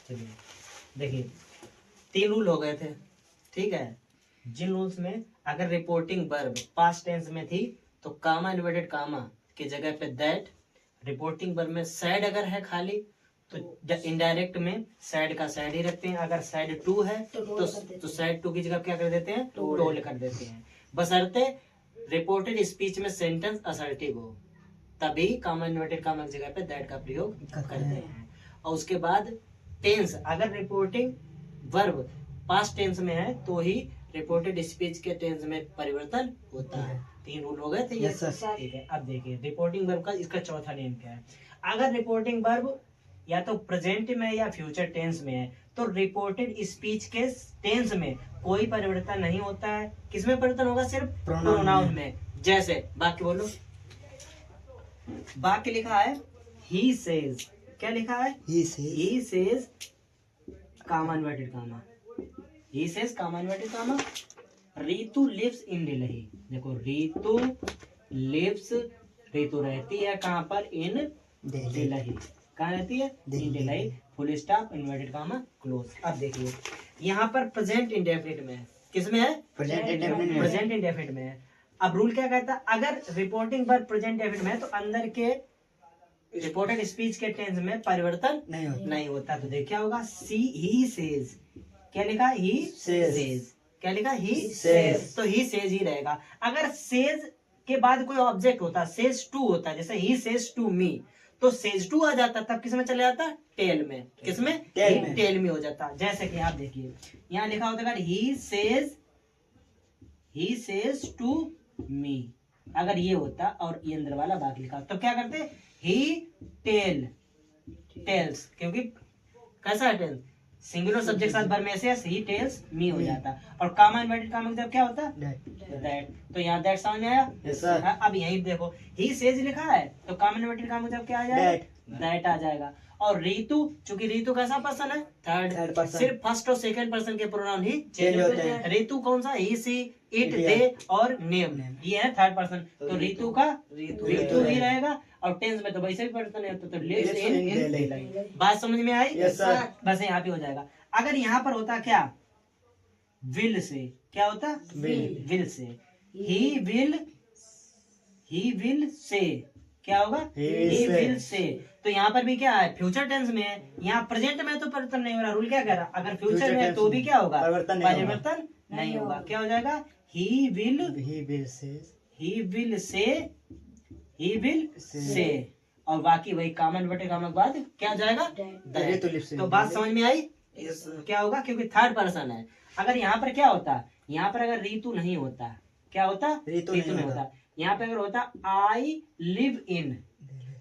चलिए देखिए 3 रूल हो गए थे, ठीक है। जिन रूल्स में अगर रिपोर्टिंग वर्ब पास्ट टेंस में थी तो कामा इन्वर्टेड कामा की जगह पे दैट, रिपोर्टिंग वर्ब में सैड अगर है खाली तो इनडायरेक्ट में सैड का सैड ही रखते हैं, अगर सैड टू है तो सैड टू की जगह क्या कर देते हैं, टोल कर देते हैं। बशर्ते रिपोर्टेड स्पीच में सेंटेंस असर्टिव हो तभी कामा इन्वर्टेड कामा की जगह पे दैट का प्रयोग करते हैं। और उसके बाद टेंस, अगर रिपोर्टिंग वर्ब पास्ट टेंस में है तो ही रिपोर्टेड स्पीच के टेंस में परिवर्तन होता है। 3 रूल हो गए थे ये, ठीक है। अब देखिए रिपोर्टिंग वर्ब का इसका चौथा नियम क्या है। अगर रिपोर्टिंग वर्ब या तो प्रेजेंट में या फ्यूचर टेंस में है तो रिपोर्टेड स्पीच के टेंस में कोई परिवर्तन नहीं होता है। किसमें परिवर्तन होगा, सिर्फ प्रोनाउन में। जैसे वाक्य बोलो, वाक्य लिखा है ही सेज, क्या लिखा है, he says comma inverted comma, he says comma inverted comma Ritu lives in Delhi. देखो रीतु लिव्स, रीतु रहती है कहाँ पर, इन दिल्ली। कहाँ रहती है, in Delhi, full stop inverted comma close. अब देखिए यहाँ पर प्रेजेंट इंडेफिनिट में है, किसमें है, प्रेजेंट इंडेफिनिट में है। अब रूल क्या कहता है, अगर रिपोर्टिंग वर्ब प्रेजेंट इंडेफिनिट में है तो अंदर के रिपोर्टेड स्पीच के टेंस में परिवर्तन नहीं होता। तो देख क्या होगा, ही सेज, क्या लिखा, ही सेज, क्या लिखा, ही सेज, तो ही सेज ही रहेगा। अगर सेज के बाद कोई ऑब्जेक्ट होता, सेज टू होता, जैसे ही सेज टू मी, तो सेज टू आ जाता, तब किस में चले जाता, टेल में। किसमें, टेल में हो जाता। जैसे कि आप देखिए यहाँ लिखा होता है ही सेज टू मी, अगर ये होता और ये अंदर वाला बाकी लिखा तो क्या करते, ही टेल्स, क्योंकि कैसा है टेल्स, सिंगुलर सब्जेक्ट साथ वर्ब में से ही टेल्स मी हो जाता। और कामा इन्वर्टेड कामा मतलब क्या होता, दैट। तो यहाँ दैट समझ में आया। yes, अब यहीं देखो ही सेज लिखा है तो कामा इन्वर्टेड कामा मतलब क्या आ जाएगा, दैट आ जाएगा। और रीतु, चूंकि रीतु कैसा पर्सन है, थर्ड पर्सन, सिर्फ फर्स्ट और सेकंड पर्सन के प्रोनाउन ही चेंज होते हैं। रीतु कौन सा, ही सी इट दे और नेम, ये है थर्ड पर्सन। तो रीतु का रीतु ही रहेगा। और टेंस में तो वैसे भी परिवर्तन नहीं होता, तो लिव्स इन। बात समझ में आई, बस यहाँ पे हो जाएगा। अगर यहाँ पर होता क्या, विल से, क्या होता, will say, he will say, क्या होगा, ही विल से। तो यहाँ पर भी क्या है, फ्यूचर टेंस में है, यहाँ प्रेजेंट में तो परिवर्तन नहीं हो रहा। रूल क्या कह रहा, अगर फ्यूचर में है तो भी क्या होगा, परिवर्तन नहीं होगा। क्या हो जाएगा, ही विल से, और बाकी वही कामा इन्वर्टेड कामा के बाद क्या हो जाएगा, तो बात समझ में आई। क्या होगा, क्योंकि थर्ड पर्सन है। अगर यहाँ पर क्या होता, यहाँ पर अगर रीतु नहीं होता, क्या होता, रीतु नहीं होता, यहाँ पे अगर होता आई लिव इन,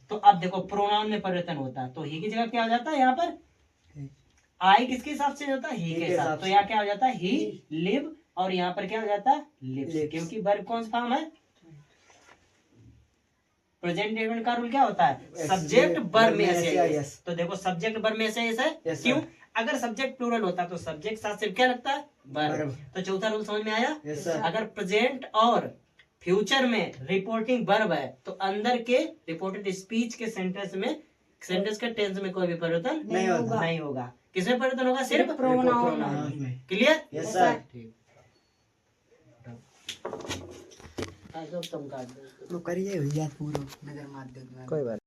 तो अब देखो प्रोनाउन में परिवर्तन होता, तो ही की जगह क्या हो जाता है, यहाँ पर आई किसके हिसाब से होता है, ही के साथ। तो यहाँ क्या हो जाता है, ही लिव, और यहाँ पर क्या हो जाता है, लिव्स, क्योंकि वर्ब कौन सा फॉर्म है, प्रेजेंट इंडेफिनिट का रूल क्या होता है, सब्जेक्ट वर्ब में से। तो देखो सब्जेक्ट वर्ब में से है, क्यों, अगर सब्जेक्ट प्लूरल होता तो सब्जेक्ट साथ सिर्फ क्या लगता है, वर्ब। तो चौथा रूल समझ में आया। अगर प्रेजेंट और फ्यूचर में रिपोर्टिंग वर्ब है तो अंदर के रिपोर्टेड स्पीच के सेंटेंस के टेंस में कोई भी परिवर्तन नहीं होगा। किसमें परिवर्तन होगा, सिर्फ प्रोनाउन में। Clear, yes sir. तुम करिए भैया पूरा नजर मार दे, कोई बात।